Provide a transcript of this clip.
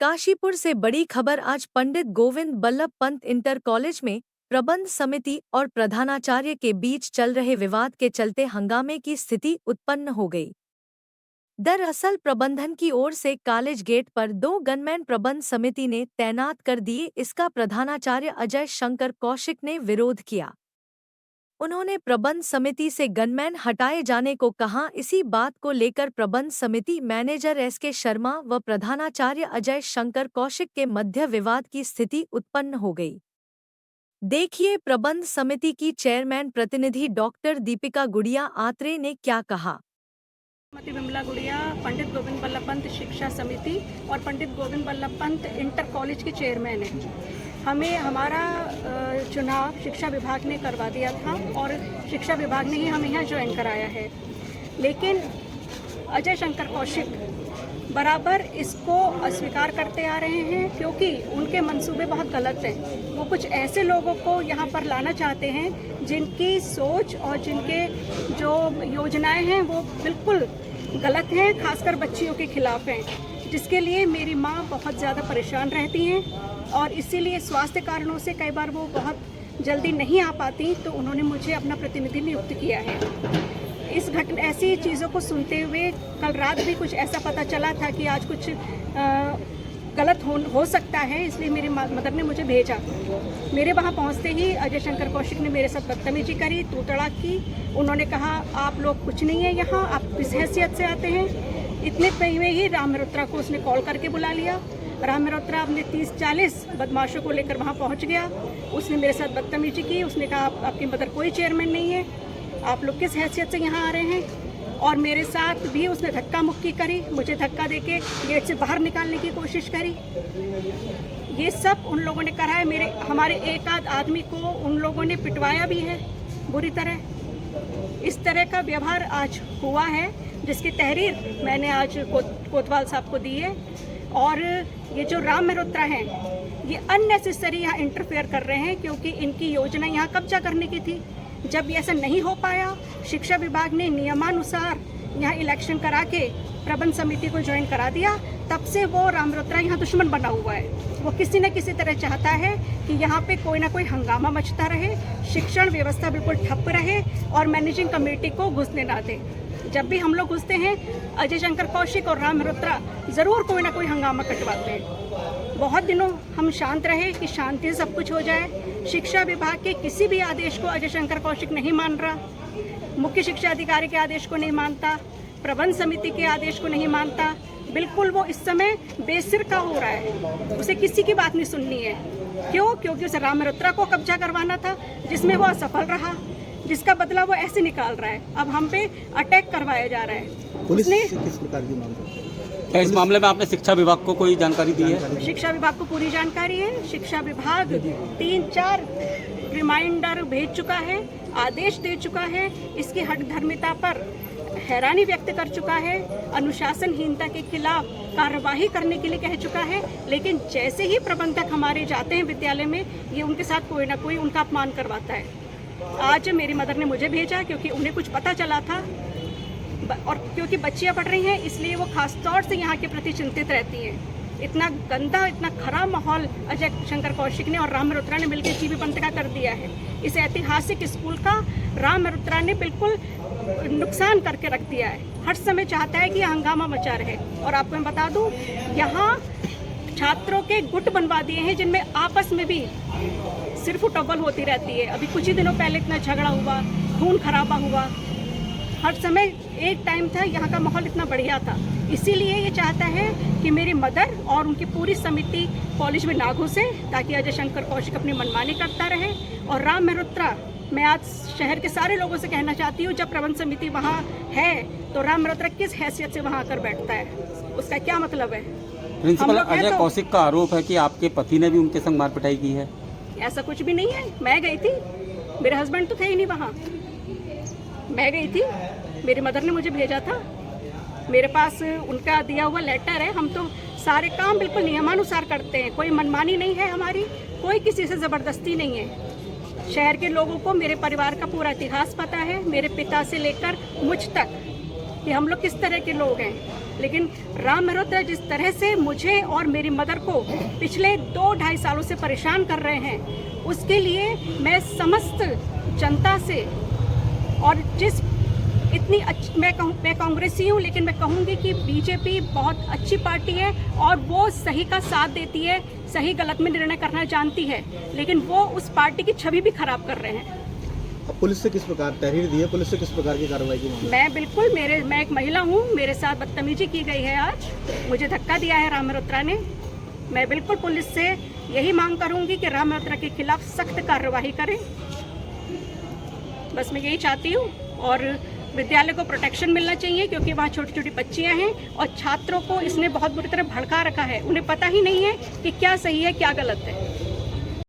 काशीपुर से बड़ी खबर। आज पंडित गोविंद बल्लभ पंत इंटर कॉलेज में प्रबंध समिति और प्रधानाचार्य के बीच चल रहे विवाद के चलते हंगामे की स्थिति उत्पन्न हो गई। दरअसल प्रबंधन की ओर से कॉलेज गेट पर 2 गनमैन प्रबंध समिति ने तैनात कर दिए। इसका प्रधानाचार्य अजय शंकर कौशिक ने विरोध किया। उन्होंने प्रबंध समिति से गनमैन हटाए जाने को कहा। इसी बात को लेकर प्रबंध समिति मैनेजर एसके शर्मा व प्रधानाचार्य अजय शंकर कौशिक के मध्य विवाद की स्थिति उत्पन्न हो गई। देखिए प्रबंध समिति की चेयरमैन प्रतिनिधि डॉक्टर दीपिका गुड़िया आत्रे ने क्या कहा। विमला गुड़िया पंडित गोविंद बल्लभ पंत शिक्षा समिति और पंडित गोविंद बल्लभ पंत इंटर कॉलेज के चेयरमैन हैं। हमें हमारा चुनाव शिक्षा विभाग ने करवा दिया था और शिक्षा विभाग ने ही हमें यहाँ ज्वाइन कराया है, लेकिन अजय शंकर कौशिक बराबर इसको अस्वीकार करते आ रहे हैं क्योंकि उनके मंसूबे बहुत गलत हैं। वो कुछ ऐसे लोगों को यहाँ पर लाना चाहते हैं जिनकी सोच और जिनके जो योजनाएं हैं वो बिल्कुल गलत हैं, खासकर बच्चियों के खिलाफ हैं, जिसके लिए मेरी माँ बहुत ज़्यादा परेशान रहती हैं और इसीलिए स्वास्थ्य कारणों से कई बार वो बहुत जल्दी नहीं आ पाती, तो उन्होंने मुझे अपना प्रतिनिधि नियुक्त किया है। इस घटना ऐसी चीज़ों को सुनते हुए कल रात भी कुछ ऐसा पता चला था कि आज कुछ गलत हो सकता है, इसलिए मेरी मदर ने मुझे भेजा। मेरे वहाँ पहुँचते ही अजय शंकर कौशिक ने मेरे साथ बदतमीजी करी, तू तड़ाक की। उन्होंने कहा आप लोग कुछ नहीं है यहाँ, आप किस हैसियत से आते हैं। इतने में ही राम मल्होत्रा को उसने कॉल करके बुला लिया। राम मल्होत्रा अपने 30-40 बदमाशों को लेकर वहाँ पहुँच गया। उसने मेरे साथ बदतमीजी की। उसने कहा आपकी मदर कोई चेयरमैन नहीं है, आप लोग किस हैसियत से यहाँ आ रहे हैं। और मेरे साथ भी उसने धक्का मुक्की करी, मुझे धक्का देके गेट से बाहर निकालने की कोशिश करी। ये सब उन लोगों ने करा है। हमारे एक आध आदमी को उन लोगों ने पिटवाया भी है बुरी तरह। इस तरह का व्यवहार आज हुआ है, जिसकी तहरीर मैंने आज कोतवाल साहब को दी है। और ये जो राम मल्होत्रा हैं, ये अननेसेसरी यहाँ इंटरफेयर कर रहे हैं क्योंकि इनकी योजना यहाँ कब्जा करने की थी। जब ऐसा नहीं हो पाया, शिक्षा विभाग ने नियमानुसार यहाँ इलेक्शन करा के प्रबंध समिति को ज्वाइन करा दिया, तब से वो राम मल्होत्रा यहाँ दुश्मन बना हुआ है। वो किसी न किसी तरह चाहता है कि यहाँ पे कोई ना कोई हंगामा मचता रहे, शिक्षण व्यवस्था बिल्कुल ठप रहे और मैनेजिंग कमेटी को घुसने ना दे। जब भी हम लोग घुसते हैं, अजय शंकर कौशिक और राम मल्होत्रा ज़रूर कोई ना कोई हंगामा कटवाते हैं। बहुत दिनों हम शांत रहे कि शांति से सब कुछ हो जाए। शिक्षा विभाग के किसी भी आदेश को अजय शंकर कौशिक नहीं मान रहा, मुख्य शिक्षा अधिकारी के आदेश को नहीं मानता, प्रबंध समिति के आदेश को नहीं मानता। बिल्कुल वो इस समय बेसिर का हो रहा है, उसे किसी की बात नहीं सुननी है। क्यों? क्योंकि उसे राम मल्होत्रा को कब्जा करवाना था, जिसमें वो असफल रहा, जिसका बदला वो ऐसे निकाल रहा है। अब हम पे अटैक करवाया जा रहा है। पुलिस से किस प्रकार की मांग है? क्या इस मामले में आपने शिक्षा विभाग को कोई जानकारी दी है? शिक्षा विभाग को पूरी जानकारी है। शिक्षा विभाग 3-4 रिमाइंडर भेज चुका है, आदेश दे चुका है, इसकी हठधर्मिता पर हैरानी व्यक्त कर चुका है, अनुशासनहीनता के खिलाफ कार्रवाई करने के लिए कह चुका है। लेकिन जैसे ही प्रबंधक हमारे जाते हैं विद्यालय में, ये उनके साथ कोई ना कोई उनका अपमान करवाता है। आज मेरी मदर ने मुझे भेजा क्योंकि उन्हें कुछ पता चला था और क्योंकि बच्चियां पढ़ रही हैं, इसलिए वो खास तौर से यहाँ के प्रति चिंतित रहती हैं। इतना गंदा, इतना खराब माहौल अजय शंकर कौशिक ने और राम मल्होत्रा ने मिलकर जीबी पंत का कर दिया है। इस ऐतिहासिक स्कूल का राम मल्होत्रा ने बिल्कुल नुकसान करके रख दिया है। हर समय चाहता है कि हंगामा मचा रहे। और आपको मैं बता दूं, यहाँ छात्रों के गुट बनवा दिए हैं जिनमें आपस में भी सिर्फ उटब्बल होती रहती है। अभी कुछ ही दिनों पहले इतना झगड़ा हुआ, खून खराबा हुआ। हर समय एक टाइम था यहाँ का माहौल इतना बढ़िया था। इसीलिए ये चाहता है कि मेरी मदर और उनकी पूरी समिति कॉलेज में ना घुसे, ताकि अजय शंकर कौशिक अपनी मनमानी करता रहे। और राम मल्होत्रा, मैं आज शहर के सारे लोगों से कहना चाहती हूँ, जब प्रबंध समिति वहाँ है तो राम मल्होत्रा किस हैसियत से वहाँ आकर बैठता है, उसका क्या मतलब है? प्रिंसिपल अजय कौशिक का आरोप है कि आपके पति ने भी उनके संग मार पिटाई की है। ऐसा कुछ भी नहीं है। मैं गई थी, मेरे हस्बैंड तो थे ही नहीं वहाँ। मैं गई थी, मेरी मदर ने मुझे भेजा था, मेरे पास उनका दिया हुआ लेटर है। हम तो सारे काम बिल्कुल नियमानुसार करते हैं, कोई मनमानी नहीं है हमारी, कोई किसी से ज़बरदस्ती नहीं है। शहर के लोगों को मेरे परिवार का पूरा इतिहास पता है, मेरे पिता से लेकर मुझ तक कि हम लोग किस तरह के लोग हैं। लेकिन राम मल्होत्रा जिस तरह से मुझे और मेरी मदर को पिछले 2-2.5 सालों से परेशान कर रहे हैं, उसके लिए मैं समस्त जनता से और जिस इतनी अच्छी मैं कांग्रेसी हूँ, लेकिन मैं कहूँगी कि बीजेपी बहुत अच्छी पार्टी है और वो सही का साथ देती है, सही गलत में निर्णय करना जानती है, लेकिन वो उस पार्टी की छवि भी खराब कर रहे हैं। अब पुलिस से किस प्रकार तहरीर दी है, पुलिस से किस प्रकार की कार्रवाई की मांग है? मैं एक महिला हूँ, मेरे साथ बदतमीजी की गई है, आज मुझे धक्का दिया है राम मल्होत्रा ने। मैं बिल्कुल पुलिस से यही मांग करूँगी कि राम मल्होत्रा के खिलाफ सख्त कार्रवाई करें, बस मैं यही चाहती हूँ। और विद्यालय को प्रोटेक्शन मिलना चाहिए, क्योंकि वहाँ छोटी छोटी बच्चियाँ हैं और छात्रों को इसने बहुत बुरी तरह भड़का रखा है, उन्हें पता ही नहीं है कि क्या सही है क्या गलत है।